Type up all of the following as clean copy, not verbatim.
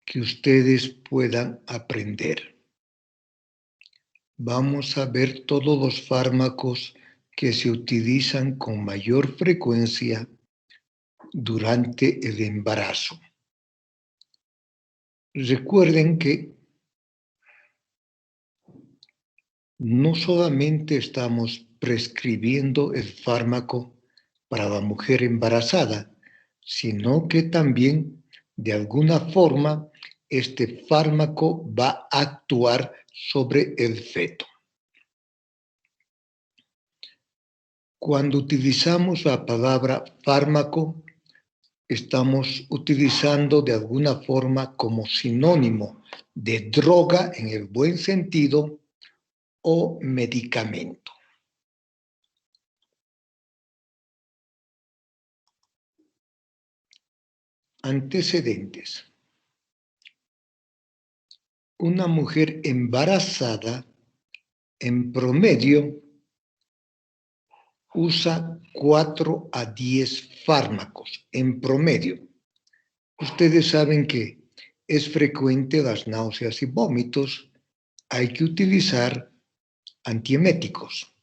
que ustedes puedan aprender. Vamos a ver todos los fármacos que se utilizan con mayor frecuencia durante el embarazo. Recuerden que no solamente estamos prescribiendo el fármaco para la mujer embarazada, sino que también, de alguna forma, este fármaco va a actuar sobre el feto. Cuando utilizamos la palabra fármaco, estamos utilizando de alguna forma como sinónimo de droga en el buen sentido o medicamento. Antecedentes. Una mujer embarazada, en promedio, usa 4 a 10 fármacos, en promedio. Ustedes saben que es frecuente las náuseas y vómitos. Hay que utilizar antieméticos.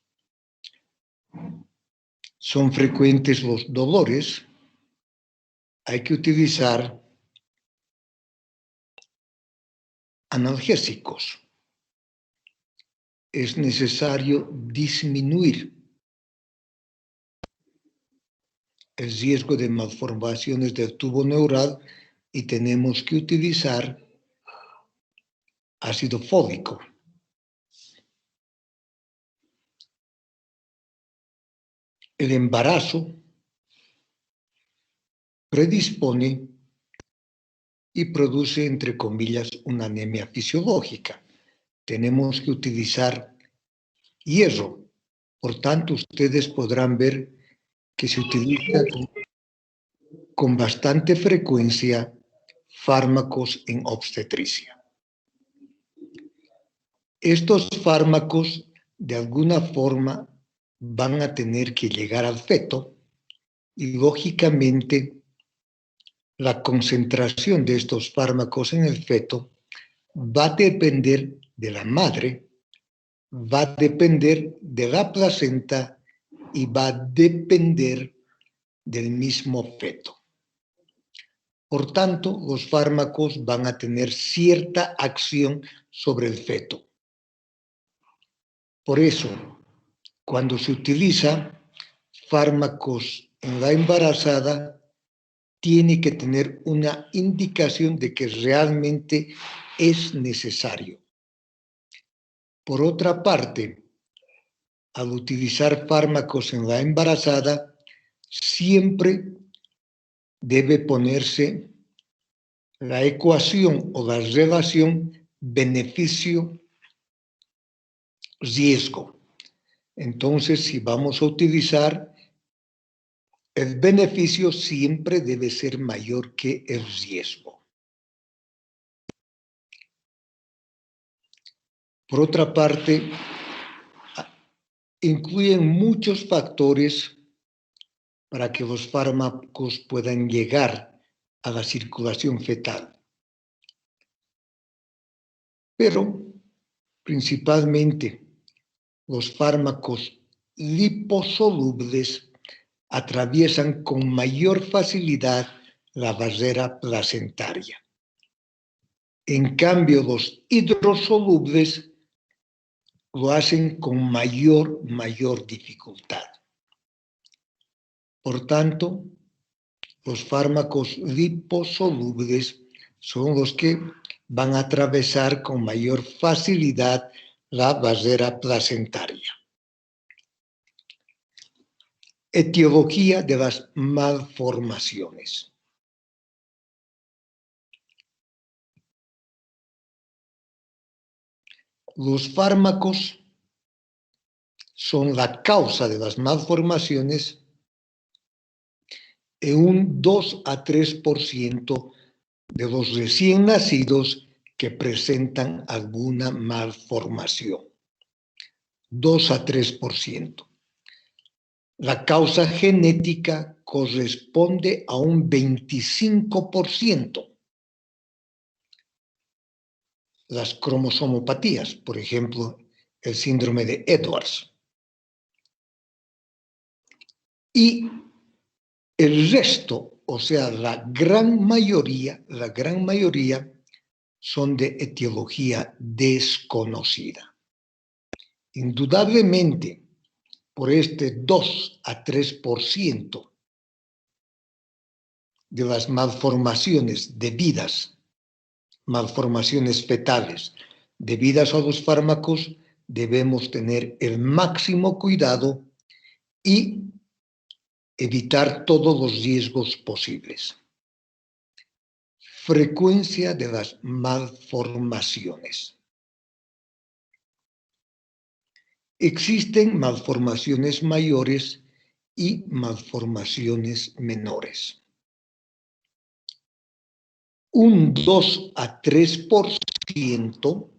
Son frecuentes los dolores. Hay que utilizar analgésicos. Es necesario disminuir el riesgo de malformaciones del tubo neural y tenemos que utilizar ácido fólico. El embarazo predispone y produce, entre comillas, una anemia fisiológica. Tenemos que utilizar hierro. Por tanto, ustedes podrán ver que se utiliza con bastante frecuencia fármacos en obstetricia. Estos fármacos, de alguna forma, van a tener que llegar al feto y, lógicamente, la concentración de estos fármacos en el feto va a depender de la madre, va a depender de la placenta y va a depender del mismo feto. Por tanto, los fármacos van a tener cierta acción sobre el feto. Por eso, cuando se utiliza fármacos en la embarazada, tiene que tener una indicación de que realmente es necesario. Por otra parte, al utilizar fármacos en la embarazada, siempre debe ponerse la ecuación o la relación beneficio-riesgo. Entonces, si vamos a utilizar, el beneficio siempre debe ser mayor que el riesgo. Por otra parte, incluyen muchos factores para que los fármacos puedan llegar a la circulación fetal. Pero, principalmente, los fármacos liposolubles atraviesan con mayor facilidad la barrera placentaria. En cambio, los hidrosolubles lo hacen con mayor dificultad. Por tanto, los fármacos liposolubles son los que van a atravesar con mayor facilidad la barrera placentaria. Etiología de las malformaciones. Los fármacos son la causa de las malformaciones en un 2 a 3% de los recién nacidos que presentan alguna malformación. 2 a 3%. La causa genética corresponde a un 25%. las cromosomopatías, por ejemplo, el síndrome de Edwards. Y el resto, o sea, la gran mayoría son de etiología desconocida. Indudablemente, por este 2 a 3% de las malformaciones debidas, malformaciones fetales debidas a los fármacos, debemos tener el máximo cuidado y evitar todos los riesgos posibles. Frecuencia de las malformaciones. Existen malformaciones mayores y malformaciones menores. Un 2 a 3%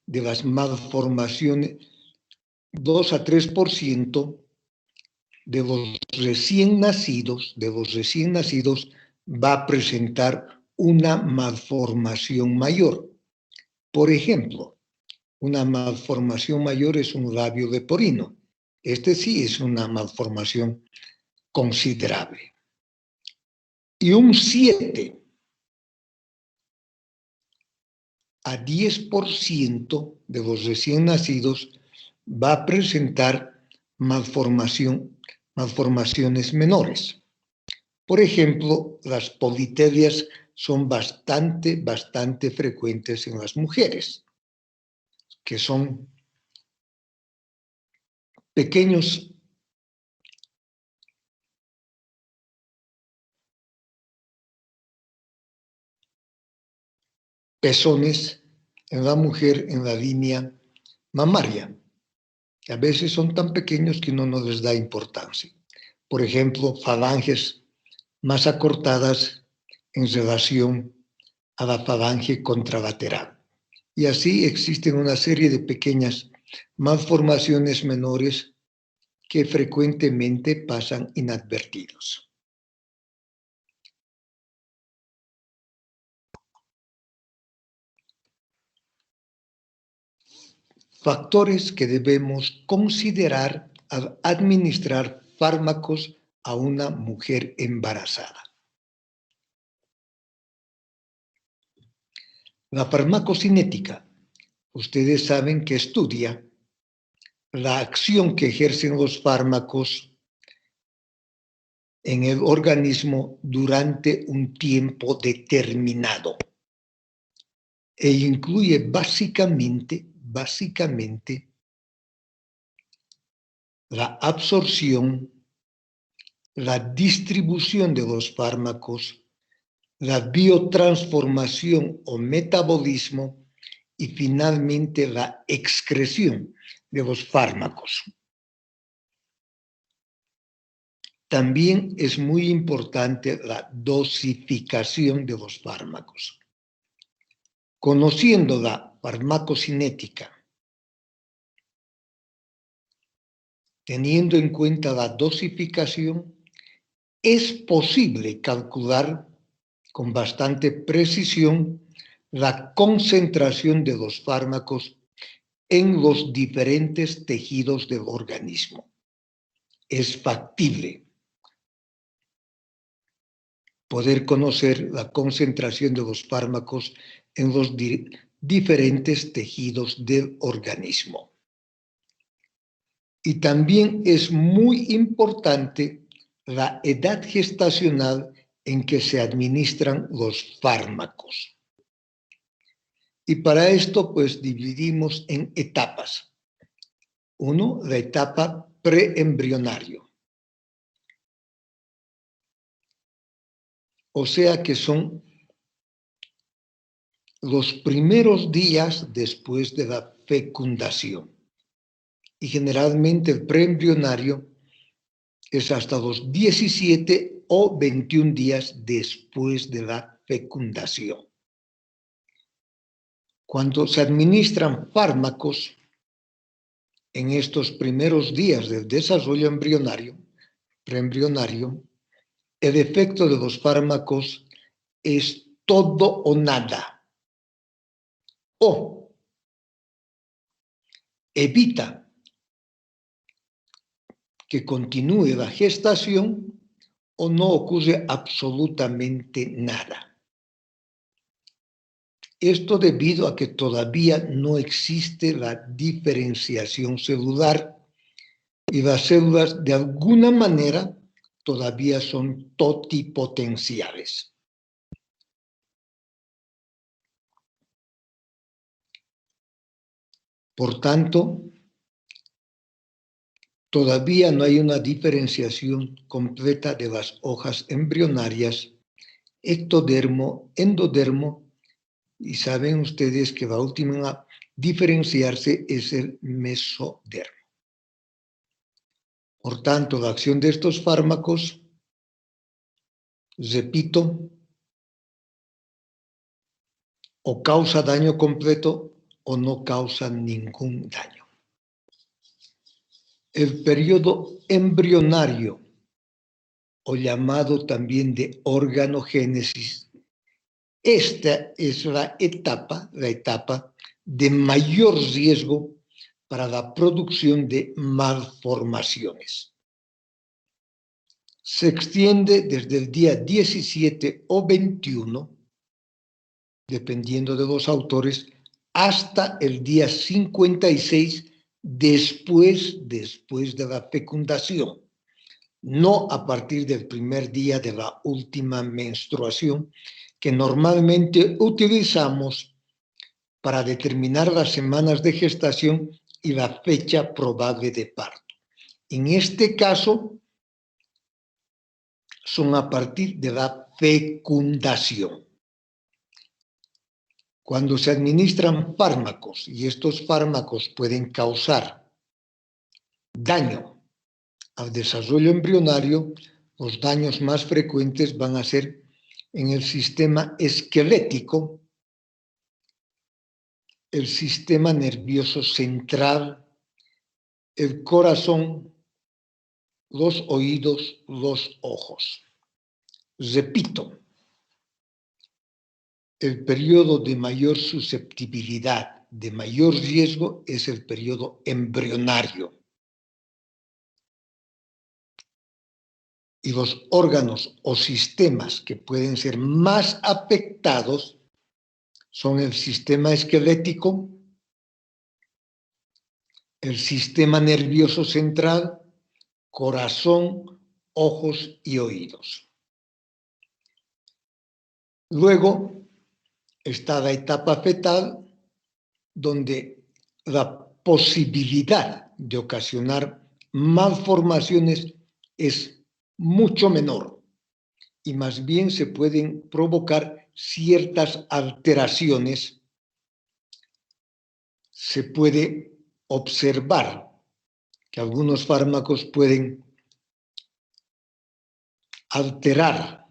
de las malformaciones, 2 a 3% de los recién nacidos va a presentar una malformación mayor. Por ejemplo, una malformación mayor es un labio leporino. Este sí es una malformación considerable. Y un 7 a 10% de los recién nacidos va a presentar malformaciones menores. Por ejemplo, las politelias son bastante frecuentes en las mujeres, que son pequeños pezones en la mujer en la línea mamaria. A veces son tan pequeños que uno no les da importancia. Por ejemplo, falanges más acortadas en relación a la falange contralateral. Y así existen una serie de pequeñas malformaciones menores que frecuentemente pasan inadvertidos. Factores que debemos considerar al administrar fármacos a una mujer embarazada. La farmacocinética, ustedes saben que estudia la acción que ejercen los fármacos en el organismo durante un tiempo determinado e incluye básicamente la absorción, la distribución de los fármacos, la biotransformación o metabolismo y finalmente la excreción de los fármacos. También es muy importante la dosificación de los fármacos. Conociendo la farmacocinética, teniendo en cuenta la dosificación, es posible calcular con bastante precisión la concentración de los fármacos en los diferentes tejidos del organismo. Es factible poder conocer la concentración de los fármacos en los diferentes tejidos del organismo. Y también es muy importante la edad gestacional en que se administran los fármacos. Y para esto, pues, dividimos en etapas. Uno, la etapa preembrionario. O sea que son los primeros días después de la fecundación. Y generalmente el preembrionario es hasta los 17 o 21 días después de la fecundación. Cuando se administran fármacos en estos primeros días del desarrollo preembrionario, el efecto de los fármacos es todo o nada. o evita que continúe la gestación o no ocurre absolutamente nada. Esto debido a que todavía no existe la diferenciación celular y las células de alguna manera todavía son totipotenciales. Por tanto, todavía no hay una diferenciación completa de las hojas embrionarias, ectodermo, endodermo, y saben ustedes que la última a diferenciarse es el mesodermo. Por tanto, la acción de estos fármacos, repito, o causa daño completo o no causa ningún daño. El periodo embrionario, o llamado también de organogénesis, esta es la etapa de mayor riesgo para la producción de malformaciones. Se extiende desde el día 17 o 21, dependiendo de los autores, hasta el día 56 después de la fecundación, no a partir del primer día de la última menstruación, que normalmente utilizamos para determinar las semanas de gestación y la fecha probable de parto. En este caso, son a partir de la fecundación. Cuando se administran fármacos, y estos fármacos pueden causar daño al desarrollo embrionario, los daños más frecuentes van a ser en el sistema esquelético, el sistema nervioso central, el corazón, los oídos, los ojos. Repito, el periodo de mayor susceptibilidad, de mayor riesgo, es el periodo embrionario. Y los órganos o sistemas que pueden ser más afectados son el sistema esquelético, el sistema nervioso central, corazón, ojos y oídos. Luego está la etapa fetal, donde la posibilidad de ocasionar malformaciones es mucho menor y más bien se pueden provocar ciertas alteraciones. Se puede observar que algunos fármacos pueden alterar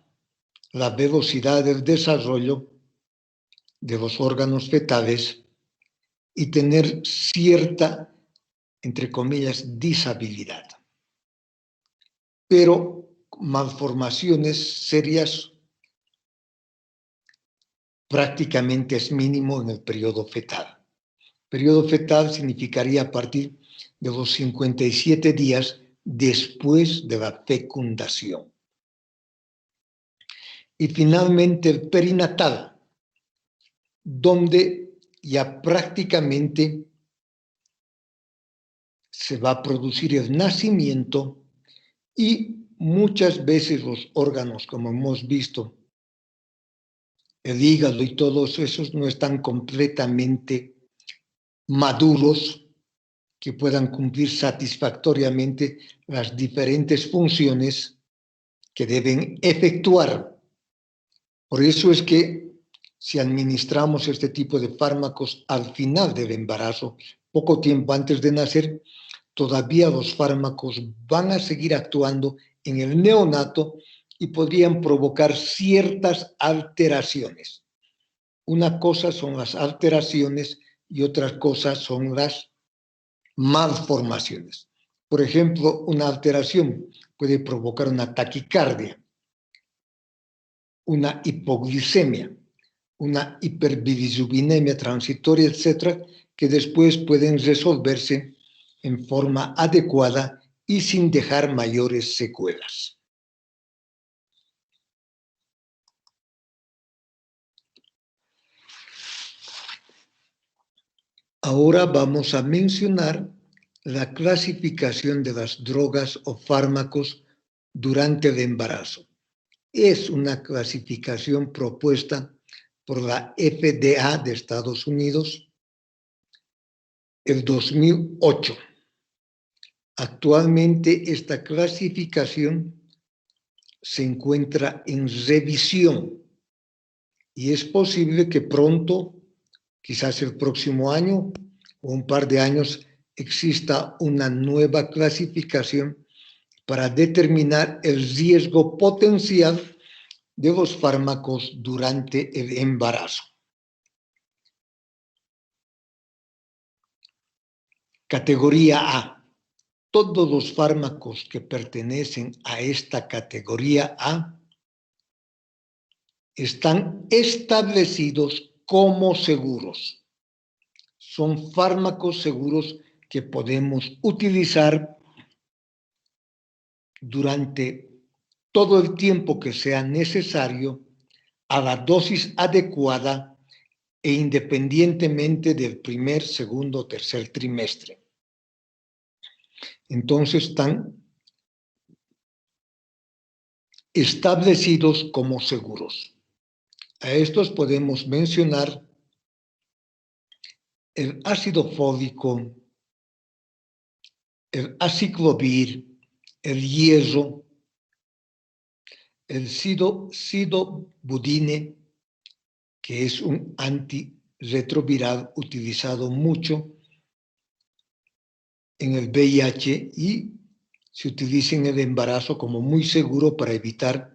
la velocidad del desarrollo de los órganos fetales y tener cierta, entre comillas, disabilidad. Pero malformaciones serias prácticamente es mínimo en el periodo fetal. Periodo fetal significaría a partir de los 57 días después de la fecundación. Y finalmente el perinatal, donde ya prácticamente se va a producir el nacimiento y muchas veces los órganos, como hemos visto, el hígado y todos esos no están completamente maduros que puedan cumplir satisfactoriamente las diferentes funciones que deben efectuar. Por eso es que si administramos este tipo de fármacos al final del embarazo, poco tiempo antes de nacer, todavía los fármacos van a seguir actuando en el neonato y podrían provocar ciertas alteraciones. Una cosa son las alteraciones y otra cosa son las malformaciones. Por ejemplo, una alteración puede provocar una taquicardia, una hipoglicemia, una hiperbilirubinemia transitoria, etcétera, que después pueden resolverse en forma adecuada y sin dejar mayores secuelas. Ahora vamos a mencionar la clasificación de las drogas o fármacos durante el embarazo. Es una clasificación propuesta por la FDA de Estados Unidos el 2008. Actualmente esta clasificación se encuentra en revisión y es posible que pronto, quizás el próximo año o un par de años, exista una nueva clasificación para determinar el riesgo potencial de los fármacos durante el embarazo. Categoría A. Todos los fármacos que pertenecen a esta categoría A están establecidos como seguros. Son fármacos seguros que podemos utilizar durante todo el tiempo que sea necesario a la dosis adecuada e independientemente del primer, segundo o tercer trimestre. Entonces están establecidos como seguros. A estos podemos mencionar el ácido fólico, el aciclovir, el hierro, el sidobudine, que es un antirretroviral utilizado mucho en el VIH y se utiliza en el embarazo como muy seguro para evitar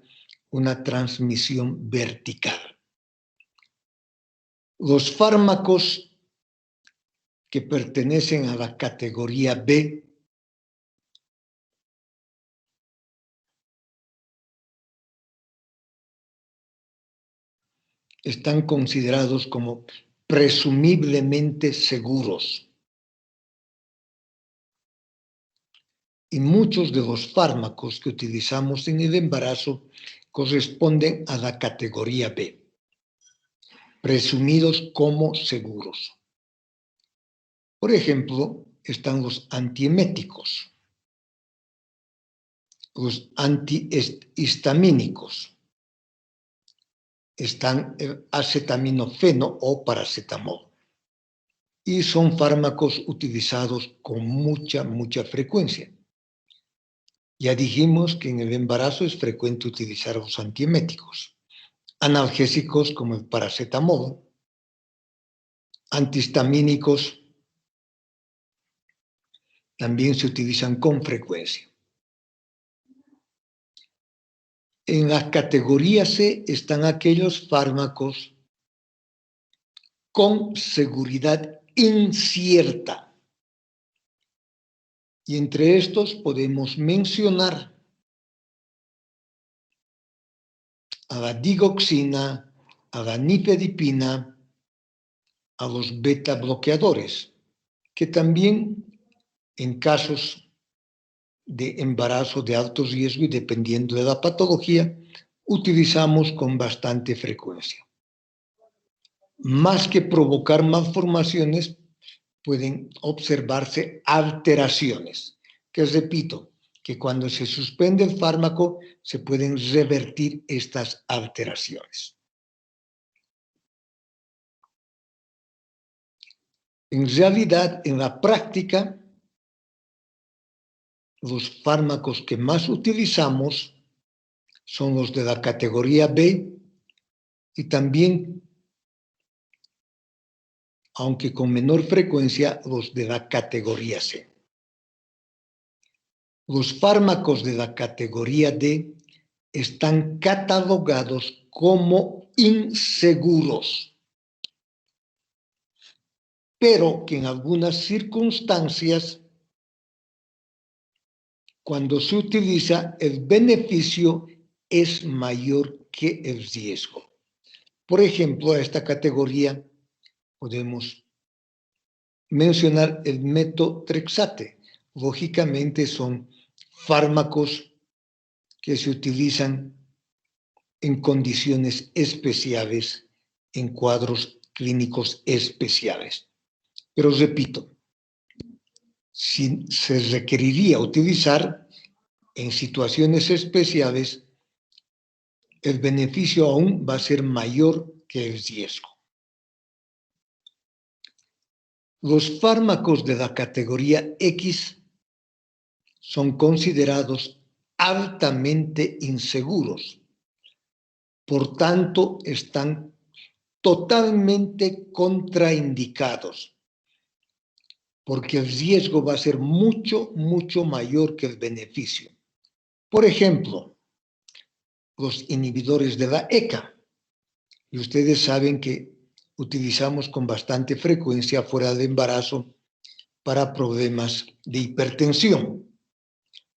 una transmisión vertical. Los fármacos que pertenecen a la categoría B están considerados como presumiblemente seguros. Y muchos de los fármacos que utilizamos en el embarazo corresponden a la categoría B, presumidos como seguros. Por ejemplo, están los antieméticos, los antihistamínicos, están el acetaminofeno o paracetamol. Y son fármacos utilizados con mucha frecuencia. Ya dijimos que en el embarazo es frecuente utilizar los antieméticos, analgésicos como el paracetamol, antihistamínicos también se utilizan con frecuencia. En la categoría C están aquellos fármacos con seguridad incierta. Y entre estos podemos mencionar a la digoxina, a la nifedipina, a los beta bloqueadores, que también en casos de embarazo de alto riesgo y dependiendo de la patología, utilizamos con bastante frecuencia. Más que provocar malformaciones, pueden observarse alteraciones, que repito, que cuando se suspende el fármaco se pueden revertir estas alteraciones. En realidad, en la práctica, los fármacos que más utilizamos son los de la categoría B y también, aunque con menor frecuencia, los de la categoría C. Los fármacos de la categoría D están catalogados como inseguros, pero que en algunas circunstancias, cuando se utiliza, el beneficio es mayor que el riesgo. Por ejemplo, a esta categoría podemos mencionar el metotrexate. Lógicamente son fármacos que se utilizan en condiciones especiales, en cuadros clínicos especiales. Pero repito, se requeriría utilizar en situaciones especiales, el beneficio aún va a ser mayor que el riesgo. Los fármacos de la categoría X son considerados altamente inseguros. Por tanto, están totalmente contraindicados, porque el riesgo va a ser mucho, mucho mayor que el beneficio. Por ejemplo, los inhibidores de la ECA. Y ustedes saben que utilizamos con bastante frecuencia fuera del embarazo para problemas de hipertensión.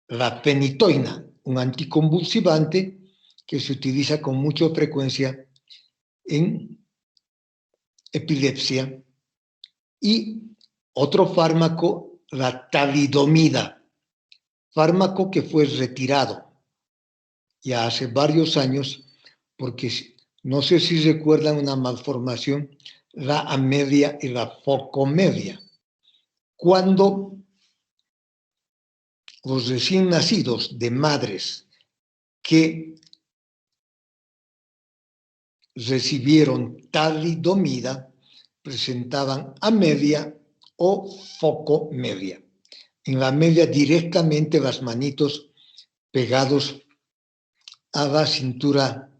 La fenitoína, un anticonvulsivante que se utiliza con mucha frecuencia en epilepsia. Y otro fármaco, la talidomida, fármaco que fue retirado ya hace varios años, porque no sé si recuerdan una malformación, la amelia y la focomelia. Cuando los recién nacidos de madres que recibieron talidomida presentaban amelia o focomelia. En la amelia directamente las manitos pegados a la cintura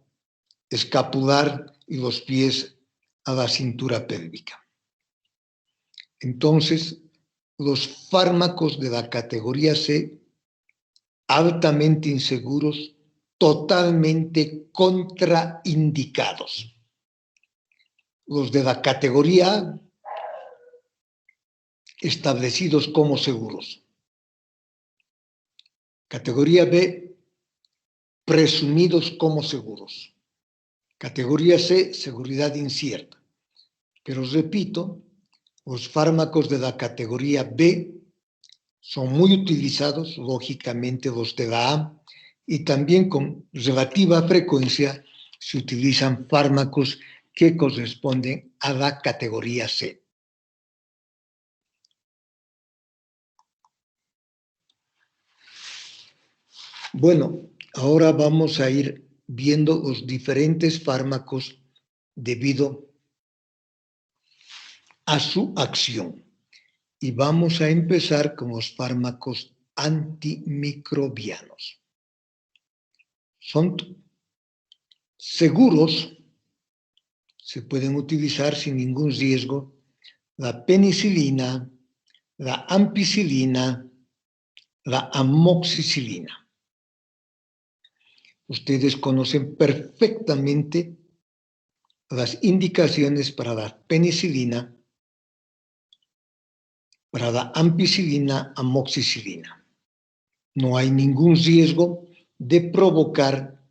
escapular y los pies a la cintura pélvica. Entonces, los fármacos de la categoría C, altamente inseguros, totalmente contraindicados. Los de la categoría A, establecidos como seguros. Categoría B, presumidos como seguros. Categoría C, seguridad incierta. Pero repito, los fármacos de la categoría B son muy utilizados, lógicamente los de la A, y también con relativa frecuencia se utilizan fármacos que corresponden a la categoría C. Bueno, ahora vamos a ir viendo los diferentes fármacos debido a su acción. Y vamos a empezar con los fármacos antimicrobianos. Son seguros, se pueden utilizar sin ningún riesgo, la penicilina, la ampicilina, la amoxicilina. Ustedes conocen perfectamente las indicaciones para la penicilina, para la ampicilina, amoxicilina. No hay ningún riesgo de provocar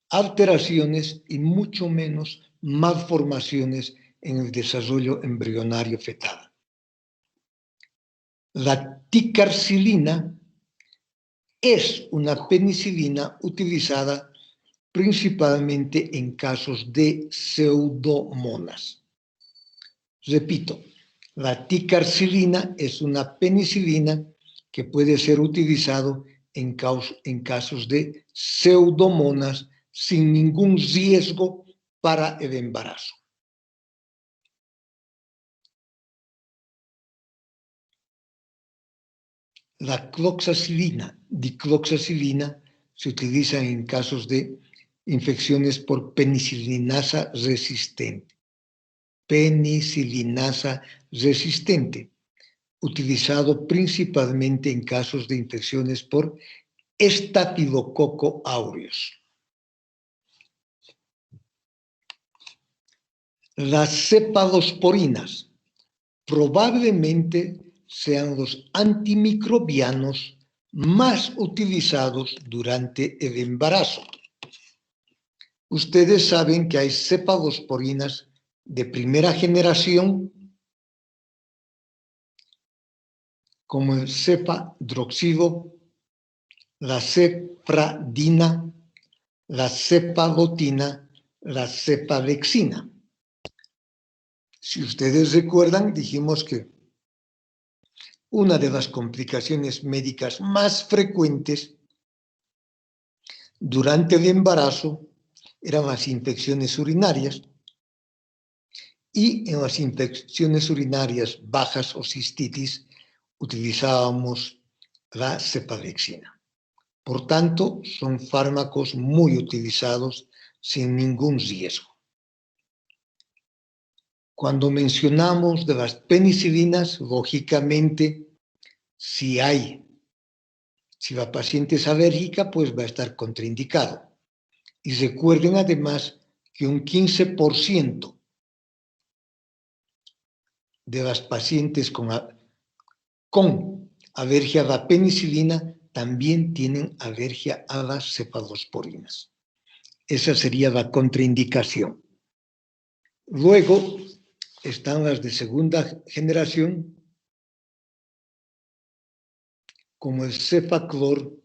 alteraciones y mucho menos malformaciones en el desarrollo embrionario fetal. La ticarcilina es una penicilina utilizada principalmente en casos de pseudomonas. Repito, la ticarcilina es una penicilina que puede ser utilizado en casos de pseudomonas sin ningún riesgo para el embarazo. La cloxacilina, dicloxacilina, se utiliza en casos de infecciones por penicilinasa resistente. Penicilinasa resistente, utilizado principalmente en casos de infecciones por Staphylococcus aureus. Las cefalosporinas probablemente sean los antimicrobianos más utilizados durante el embarazo. Ustedes saben que hay cefalosporinas de primera generación, como el cepadroxido, la cefradina, la cefalotina, la cefalexina. Si ustedes recuerdan, dijimos que una de las complicaciones médicas más frecuentes durante el embarazo eran las infecciones urinarias, y en las infecciones urinarias bajas o cistitis utilizábamos la cefalexina. Por tanto, son fármacos muy utilizados sin ningún riesgo. Cuando mencionamos de las penicilinas, lógicamente, si la paciente es alérgica, pues va a estar contraindicado. Y recuerden además que un 15% de las pacientes con alergia a la penicilina también tienen alergia a las cefalosporinas. Esa sería la contraindicación. Luego están las de segunda generación, como el cefaclor,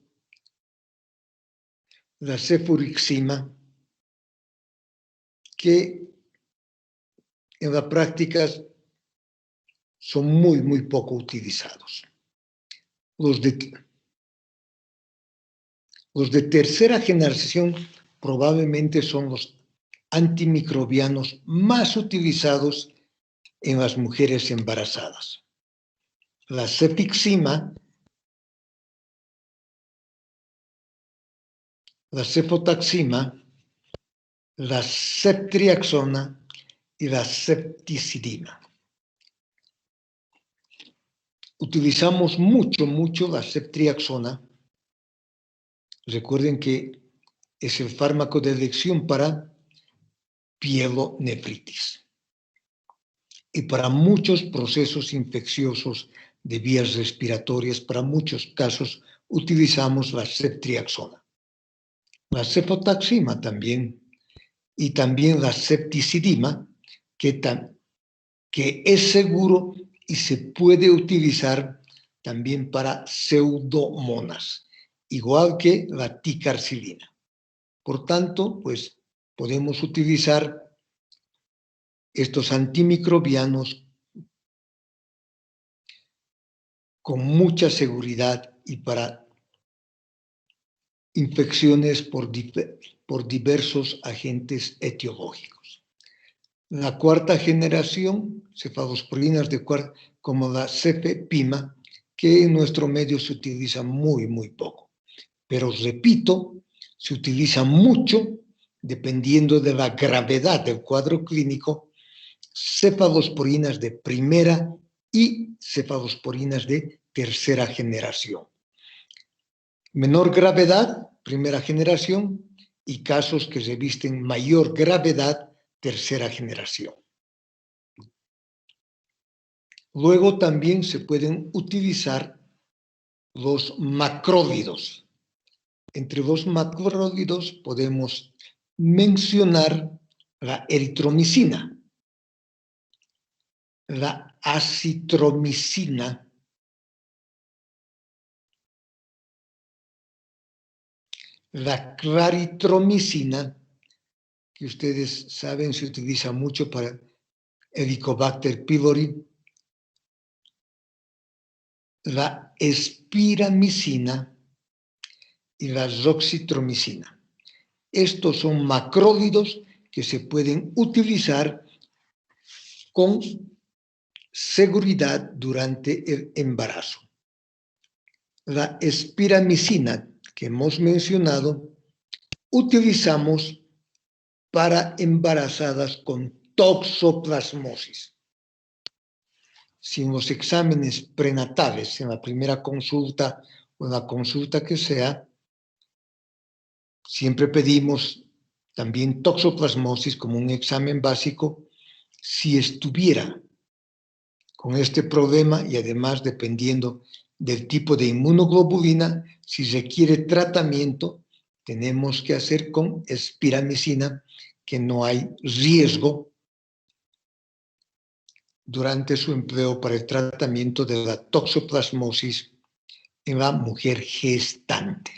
la cefurixima, que en la práctica son muy poco utilizados. Los de tercera generación probablemente son los antimicrobianos más utilizados en las mujeres embarazadas. La cefixima, la cefotaxima, la ceftriaxona y la cefticidina. Utilizamos mucho la ceftriaxona. Recuerden que es el fármaco de elección para pielonefritis y para muchos procesos infecciosos de vías respiratorias. Para muchos casos utilizamos la ceftriaxona. La cefotaxima también, y también la cefticidima, que es seguro y se puede utilizar también para pseudomonas, igual que la ticarcilina. Por tanto, pues podemos utilizar estos antimicrobianos con mucha seguridad y para infecciones por diversos agentes etiológicos. La cuarta generación, cefalosporinas como la cefepima, que en nuestro medio se utiliza muy poco. Pero repito, se utiliza mucho dependiendo de la gravedad del cuadro clínico, cefalosporinas de primera y cefalosporinas de tercera generación. Menor gravedad, primera generación, y casos que revisten mayor gravedad, tercera generación. Luego también se pueden utilizar los macrólidos. Entre los macrólidos podemos mencionar la eritromicina, la acitromicina, la claritromicina, que ustedes saben se utiliza mucho para Helicobacter pylori, la espiramicina y la roxitromicina. Estos son macrólidos que se pueden utilizar con seguridad durante el embarazo. La espiramicina que hemos mencionado, utilizamos para embarazadas con toxoplasmosis. Si en los exámenes prenatales, en la primera consulta o en la consulta que sea, siempre pedimos también toxoplasmosis como un examen básico. Si estuviera con este problema y además dependiendo del tipo de inmunoglobulina, si requiere tratamiento, tenemos que hacer con espiramicina, que no hay riesgo durante su empleo para el tratamiento de la toxoplasmosis en la mujer gestante.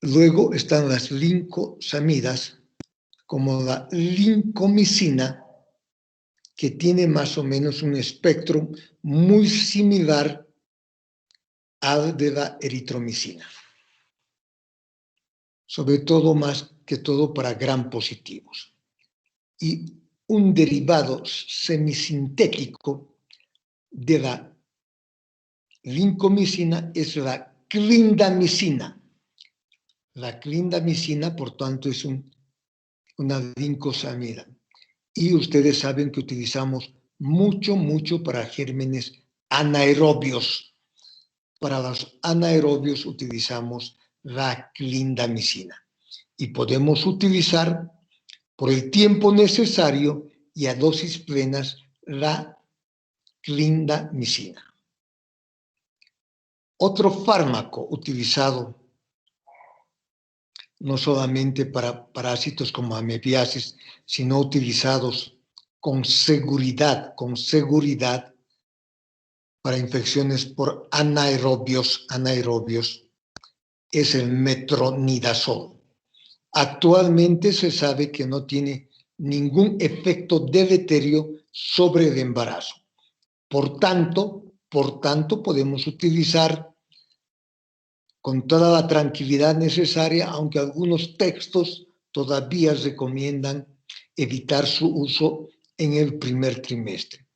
Luego están las lincosamidas, como la lincomicina, que tiene más o menos un espectro muy similar al de la eritromicina. Sobre todo, más que todo, para gram positivos. Y un derivado semisintético de la lincomicina es la clindamicina. La clindamicina, por tanto, es una lincosamida. Y ustedes saben que utilizamos mucho para gérmenes anaerobios. Para los anaerobios utilizamos la clindamicina. Y podemos utilizar por el tiempo necesario y a dosis plenas la clindamicina. Otro fármaco utilizado no solamente para parásitos como amebiasis, sino utilizados con seguridad para infecciones por anaerobios, es el metronidazol. Actualmente se sabe que no tiene ningún efecto deleterio sobre el embarazo. Por tanto, podemos utilizar con toda la tranquilidad necesaria, aunque algunos textos todavía recomiendan evitar su uso en el primer trimestre.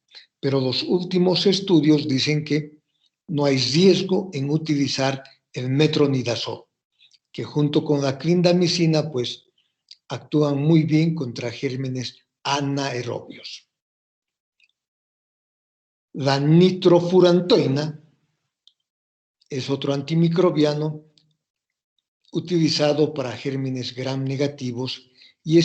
Pero los últimos estudios dicen que no hay riesgo en utilizar el metronidazol, que junto con la clindamicina, pues, actúan muy bien contra gérmenes anaerobios. La nitrofurantoína es otro antimicrobiano utilizado para gérmenes gram negativos y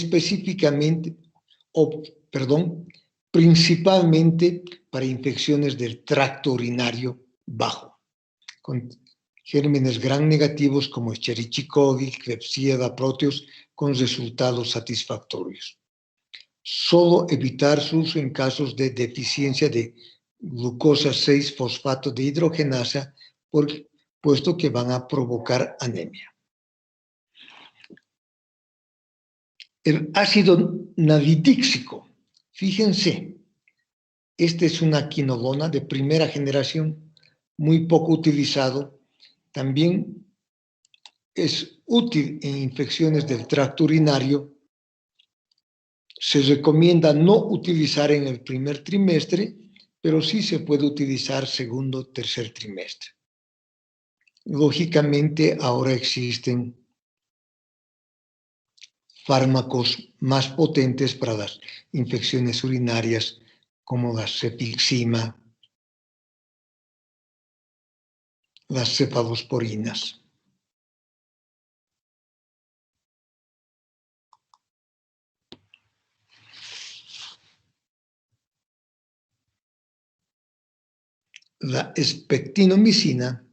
principalmente para infecciones del tracto urinario bajo, con gérmenes gram negativos como Escherichia coli, Klebsiella, Proteus, con resultados satisfactorios. Solo evitar su uso en casos de deficiencia de glucosa 6-fosfato de hidrogenasa, puesto que van a provocar anemia. El ácido nalidíxico, fíjense, esta es una quinolona de primera generación, muy poco utilizado. También es útil en infecciones del tracto urinario. Se recomienda no utilizar en el primer trimestre, pero sí se puede utilizar segundo, tercer trimestre. Lógicamente, ahora existen fármacos más potentes para las infecciones urinarias, como la cefixima, las cefalosporinas. La espectinomicina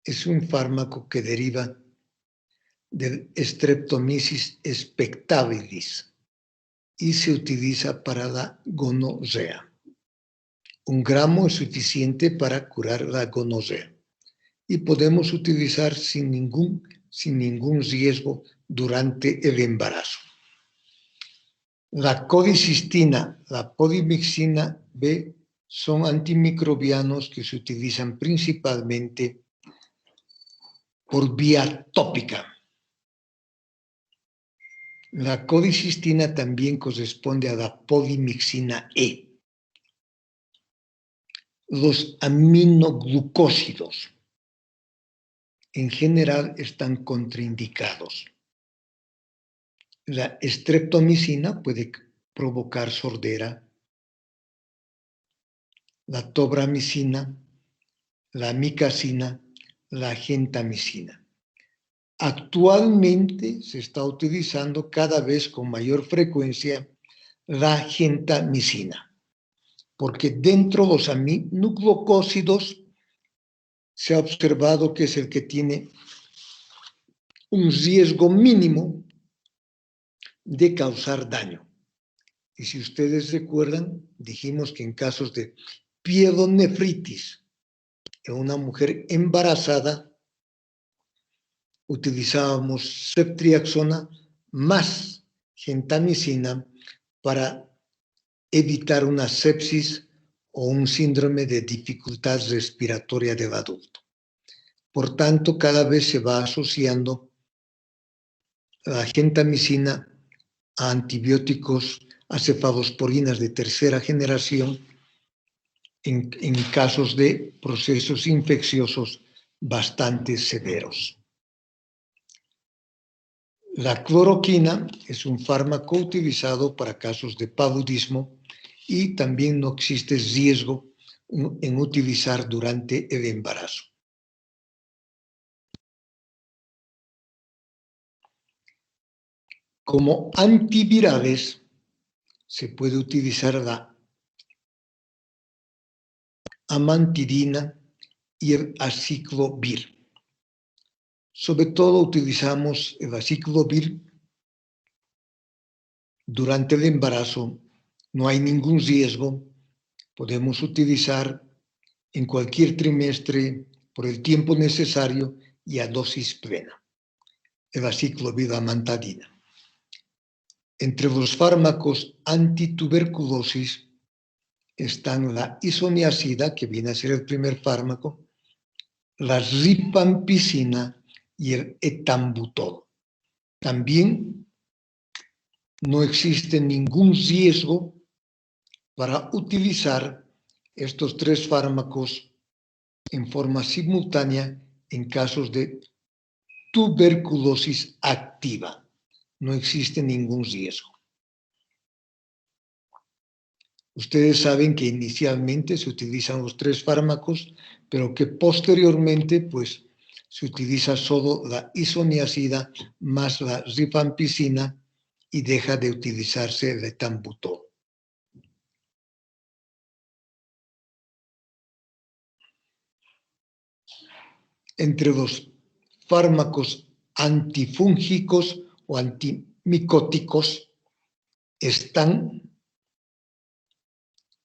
es un fármaco que deriva del Streptomyces spectabilis y se utiliza para la gonorrea. 1 gramo es suficiente para curar la gonorrea y podemos utilizar sin ningún riesgo durante el embarazo. La colicistina, la polimixina B son antimicrobianos que se utilizan principalmente por vía tópica. La colicistina también corresponde a la polimixina E. Los aminoglucósidos en general están contraindicados. La streptomicina puede provocar sordera, la tobramicina, la amicacina, la gentamicina. Actualmente se está utilizando cada vez con mayor frecuencia la gentamicina. porque dentro de los aminoglucósidos se ha observado que es el que tiene un riesgo mínimo de causar daño. Y si ustedes recuerdan, dijimos que en casos de pielonefritis en una mujer embarazada, utilizábamos ceftriaxona más gentamicina para evitar una sepsis o un síndrome de dificultad respiratoria del adulto. Por tanto, cada vez se va asociando la gentamicina a antibióticos, a cefalosporinas de tercera generación en casos de procesos infecciosos bastante severos. La cloroquina es un fármaco utilizado para casos de paludismo y también no existe riesgo en utilizar durante el embarazo. Como antivirales se puede utilizar la amantadina y el aciclovir. Sobre todo utilizamos el aciclovir durante el embarazo. No hay ningún riesgo. Podemos utilizar en cualquier trimestre por el tiempo necesario y a dosis plena. El aciclovir, la amantadina. Entre los fármacos antituberculosis están la isoniazida, que viene a ser el primer fármaco, la rifampicina y el etambutol. También no existe ningún riesgo para utilizar estos tres fármacos en forma simultánea en casos de tuberculosis activa. No existe ningún riesgo. Ustedes saben que inicialmente se utilizan los tres fármacos, pero que posteriormente pues, se utiliza solo la isoniazida más la rifampicina y deja de utilizarse el etambutol. Entre los fármacos antifúngicos o antimicóticos están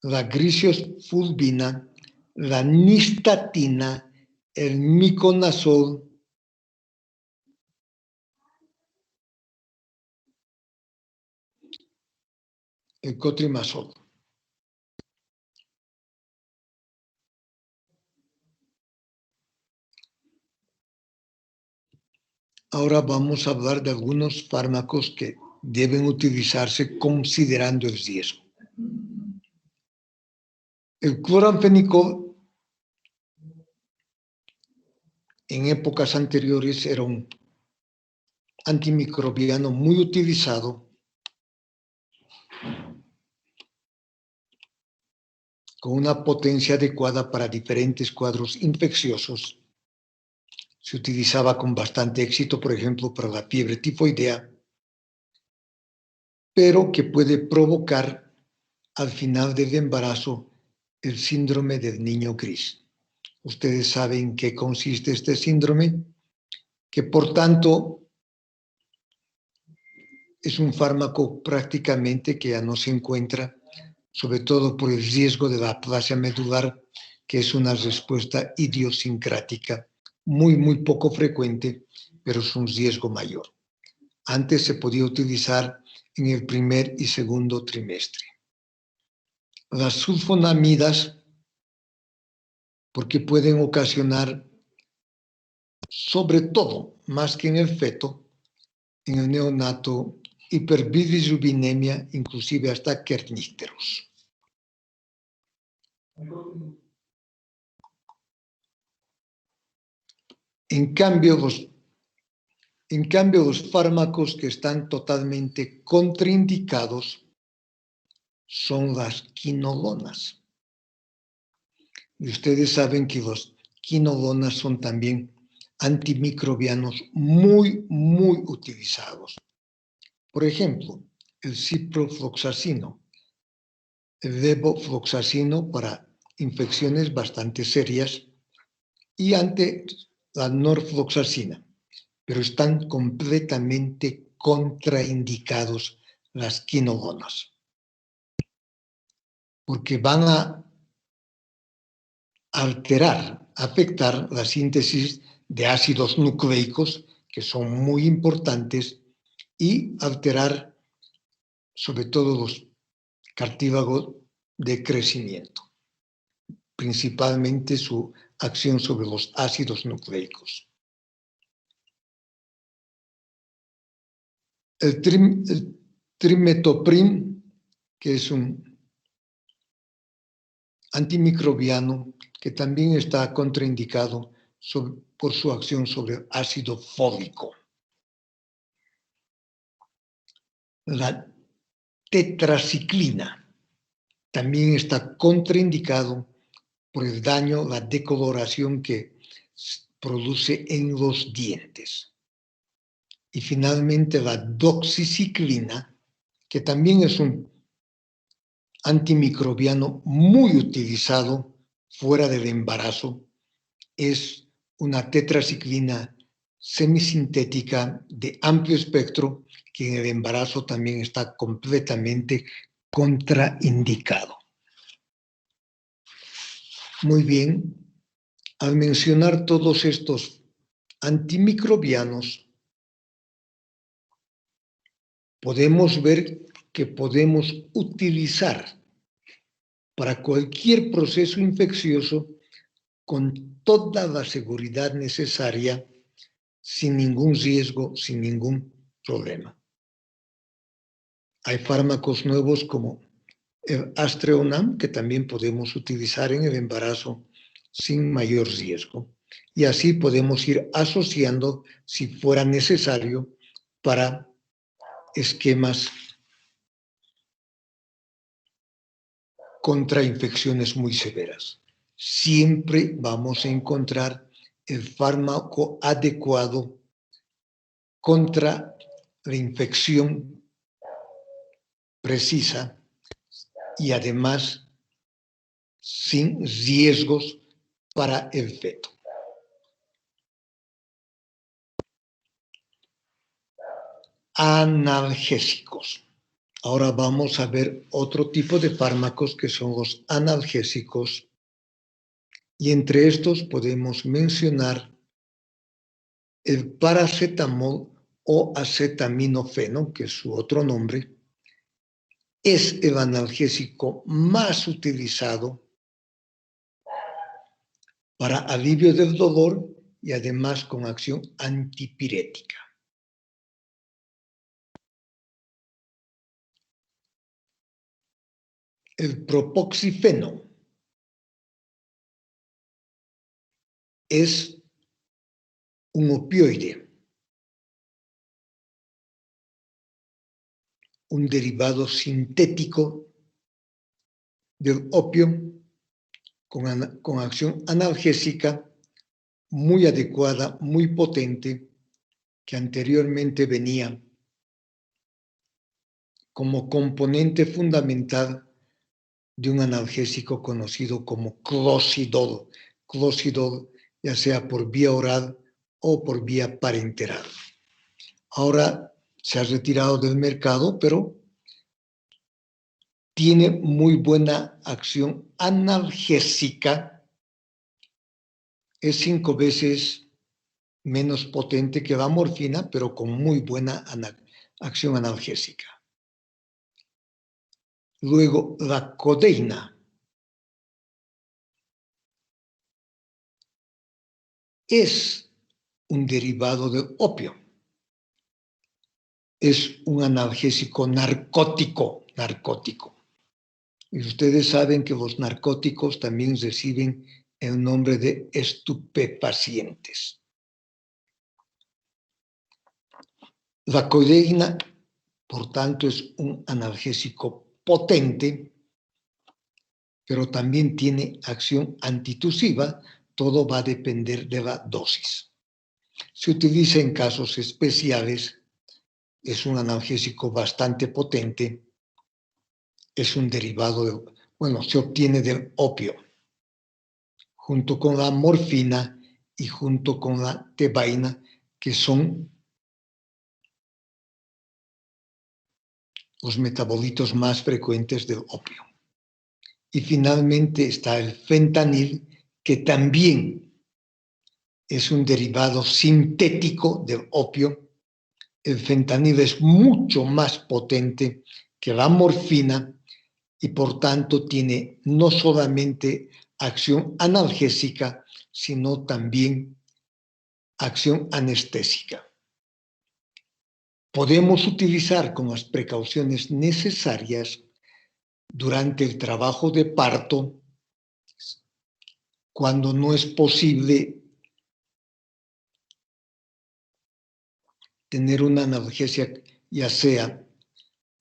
la grisiofulvina, la nistatina, el miconazol, el cotrimazol. Ahora vamos a hablar de algunos fármacos que deben utilizarse considerando el riesgo. El cloranfenicol en épocas anteriores era un antimicrobiano muy utilizado con una potencia adecuada para diferentes cuadros infecciosos. Se utilizaba con bastante éxito, por ejemplo, para la fiebre tifoidea, pero que puede provocar al final del embarazo el síndrome del niño gris. Ustedes saben en qué consiste este síndrome, que por tanto es un fármaco prácticamente que ya no se encuentra, sobre todo por el riesgo de la aplasia medular, que es una respuesta idiosincrática, muy poco frecuente, pero es un riesgo mayor. Antes se podía utilizar en el primer y segundo trimestre. Las sulfonamidas, porque pueden ocasionar, sobre todo, más que en el feto, en el neonato, hiperbilirubinemia, inclusive hasta kernícteros. En cambio, los fármacos que están totalmente contraindicados son las quinolonas. Y ustedes saben que los quinolonas son también antimicrobianos muy utilizados. Por ejemplo, el ciprofloxacino, el levofloxacino para infecciones bastante serias y ante la norfloxacina, pero están completamente contraindicados las quinolonas, porque van a afectar la síntesis de ácidos nucleicos, que son muy importantes, y alterar sobre todo los cartílagos de crecimiento, principalmente su acción sobre los ácidos nucleicos. El trimetoprim, que es un antimicrobiano que también está contraindicado por su acción sobre el ácido fólico. La tetraciclina también está contraindicado por el daño, la decoloración que produce en los dientes. Y finalmente la doxiciclina, que también es un antimicrobiano muy utilizado fuera del embarazo, es una tetraciclina semisintética de amplio espectro que en el embarazo también está completamente contraindicado. Muy bien, al mencionar todos estos antimicrobianos, podemos ver que podemos utilizar para cualquier proceso infeccioso con toda la seguridad necesaria, sin ningún riesgo, sin ningún problema. Hay fármacos nuevos como el Astreonam, que también podemos utilizar en el embarazo sin mayor riesgo. Y así podemos ir asociando, si fuera necesario, para esquemas contra infecciones muy severas. Siempre vamos a encontrar el fármaco adecuado contra la infección precisa y además sin riesgos para el feto. Analgésicos. Ahora vamos a ver otro tipo de fármacos que son los analgésicos, y entre estos podemos mencionar el paracetamol o acetaminofeno, que es su otro nombre. Es el analgésico más utilizado para alivio del dolor y además con acción antipirética. El propoxifeno es un opioide, un derivado sintético del opio con acción analgésica muy adecuada, muy potente, que anteriormente venía como componente fundamental de un analgésico conocido como clocidol. Clocidol, ya sea por vía oral o por vía parenteral. Ahora se ha retirado del mercado, pero tiene muy buena acción analgésica. Es 5 veces menos potente que la morfina, pero con muy buena acción analgésica. Luego, la codeína es un derivado del opio. Es un analgésico narcótico. Y ustedes saben que los narcóticos también reciben el nombre de estupefacientes. La codeína, por tanto, es un analgésico potente, pero también tiene acción antitusiva. Todo va a depender de la dosis. Se utiliza en casos especiales, es un analgésico bastante potente, es un derivado, se obtiene del opio, junto con la morfina y junto con la tebaina, que son los metabolitos más frecuentes del opio. Y finalmente está el fentanil, que también es un derivado sintético del opio. El fentanil es mucho más potente que la morfina y por tanto tiene no solamente acción analgésica, sino también acción anestésica. Podemos utilizar con las precauciones necesarias durante el trabajo de parto, cuando no es posible tener una analgesia, ya sea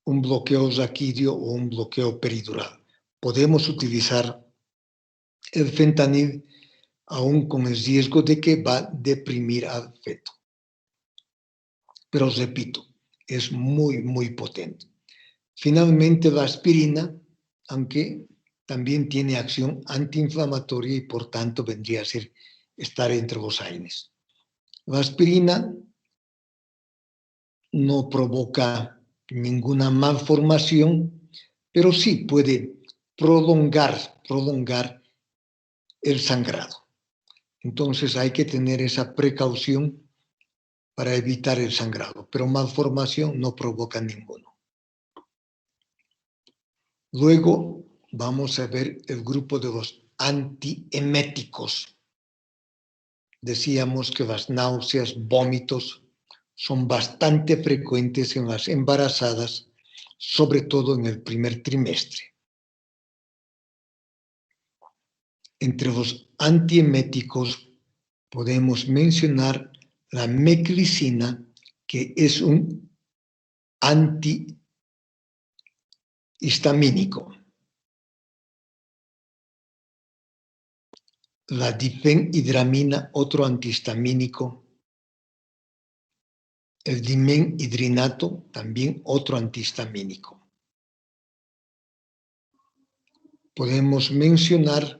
un bloqueo raquídeo o un bloqueo peridural. Podemos utilizar el fentanil aún con el riesgo de que va a deprimir al feto. Pero repito, es muy, muy potente. Finalmente, la aspirina, aunque también tiene acción antiinflamatoria y por tanto vendría a ser estar entre los AINES. La aspirina no provoca ninguna malformación, pero sí puede prolongar el sangrado. Entonces hay que tener esa precaución para evitar el sangrado, pero malformación no provoca ninguno. Luego vamos a ver el grupo de los antieméticos. Decíamos que las náuseas, vómitos son bastante frecuentes en las embarazadas, sobre todo en el primer trimestre. Entre los antieméticos podemos mencionar la meclicina, que es un antihistamínico. La difenhidramina, otro antihistamínico. El dimenhidrinato, también otro antihistamínico. Podemos mencionar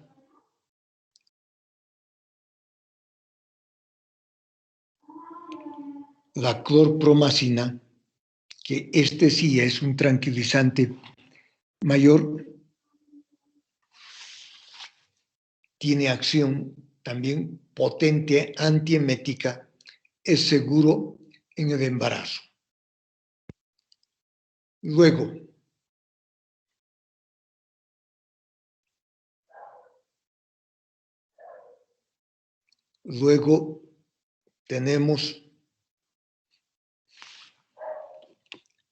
la clorpromacina, que este sí es un tranquilizante mayor, tiene acción también potente antiemética, es seguro en el embarazo. Luego tenemos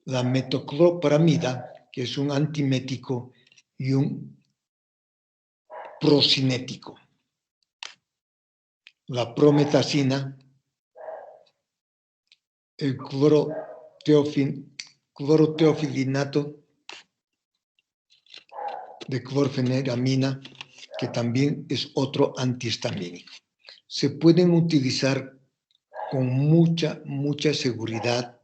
la metoclopramida, que es un antiemético y un procinético. La prometacina, el cloroteofilinato de clorfeniramina, que también es otro antihistamínico. Se pueden utilizar con mucha seguridad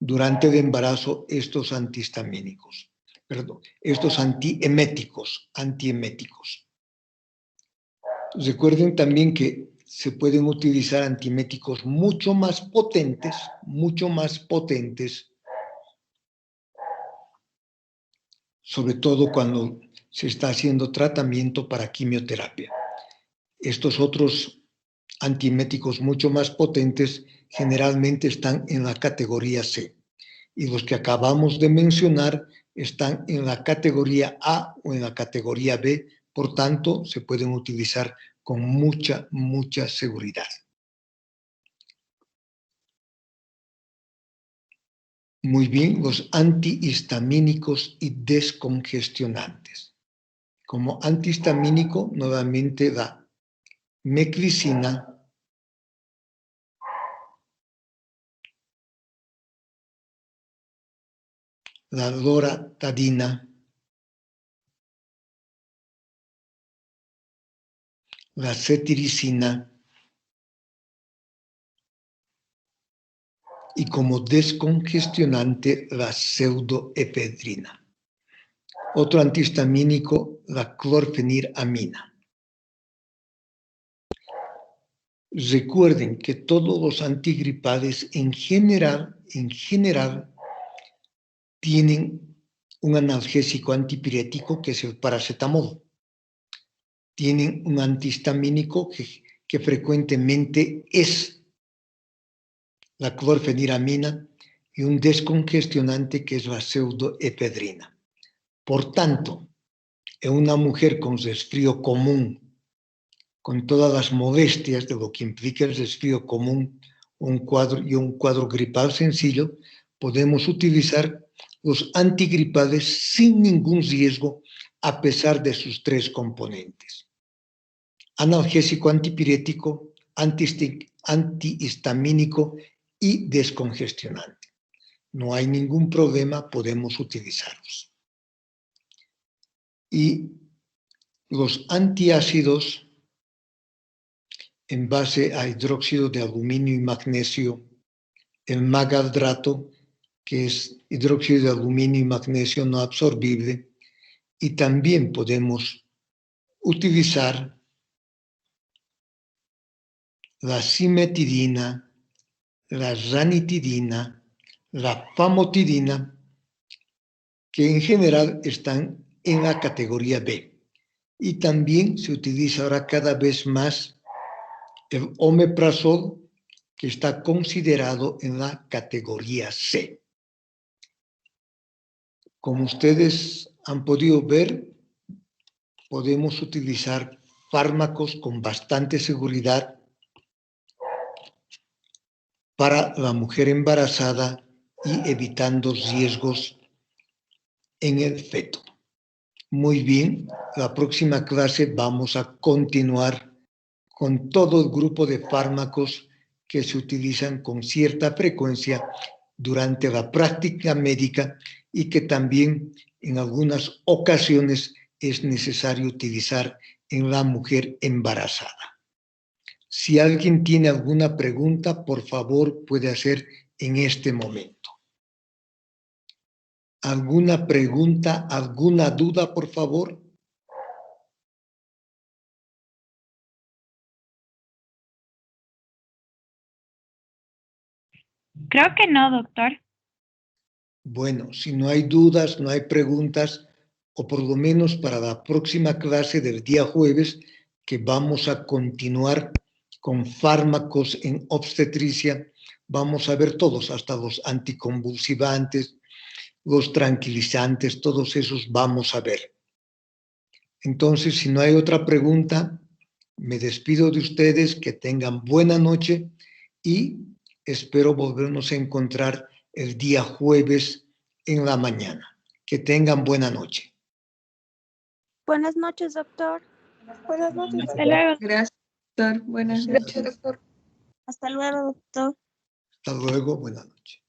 durante el embarazo estos antihistamínicos, estos antieméticos. Recuerden también que se pueden utilizar antieméticos mucho más potentes, sobre todo cuando se está haciendo tratamiento para quimioterapia. Estos otros antieméticos mucho más potentes generalmente están en la categoría C, y los que acabamos de mencionar están en la categoría A o en la categoría B, por tanto se pueden utilizar con mucha seguridad. Muy bien, los antihistamínicos y descongestionantes. Como antihistamínico, nuevamente la meclicina, la loratadina, la cetiricina, y como descongestionante la pseudoefedrina. Otro antihistamínico, la clorfeniramina. Recuerden que todos los antigripales en general tienen un analgésico antipirético que es el paracetamol. Tienen un antihistamínico que frecuentemente es la clorfeniramina y un descongestionante que es la pseudoefedrina. Por tanto, en una mujer con resfrío común, con todas las molestias de lo que implica el resfrío común un cuadro gripal sencillo, podemos utilizar los antigripales sin ningún riesgo a pesar de sus tres componentes: analgésico antipirético, antihistamínico y descongestionante. No hay ningún problema, podemos utilizarlos. Y los antiácidos en base a hidróxido de aluminio y magnesio, el magadrato, que es hidróxido de aluminio y magnesio no absorbible, y también podemos utilizar la cimetidina, la ranitidina, la famotidina, que en general están en la categoría B. Y también se utiliza ahora cada vez más el omeprazol, que está considerado en la categoría C. Como ustedes han podido ver, podemos utilizar fármacos con bastante seguridad para la mujer embarazada y evitando riesgos en el feto. Muy bien, la próxima clase vamos a continuar con todo el grupo de fármacos que se utilizan con cierta frecuencia durante la práctica médica y que también en algunas ocasiones es necesario utilizar en la mujer embarazada. Si alguien tiene alguna pregunta, por favor, puede hacer en este momento. ¿Alguna pregunta, alguna duda, por favor? Creo que no, doctor. Bueno, si no hay dudas, no hay preguntas, o por lo menos para la próxima clase del día jueves, que vamos a continuar con fármacos en obstetricia, vamos a ver todos, hasta los anticonvulsivantes, los tranquilizantes, todos esos vamos a ver. Entonces, si no hay otra pregunta, me despido de ustedes, que tengan buena noche y espero volvernos a encontrar el día jueves en la mañana. Que tengan buena noche. Buenas noches, doctor. Buenas noches, Hasta doctor. luego. Gracias, doctor. Buenas noches. Hasta luego, doctor. Hasta luego, buena noche.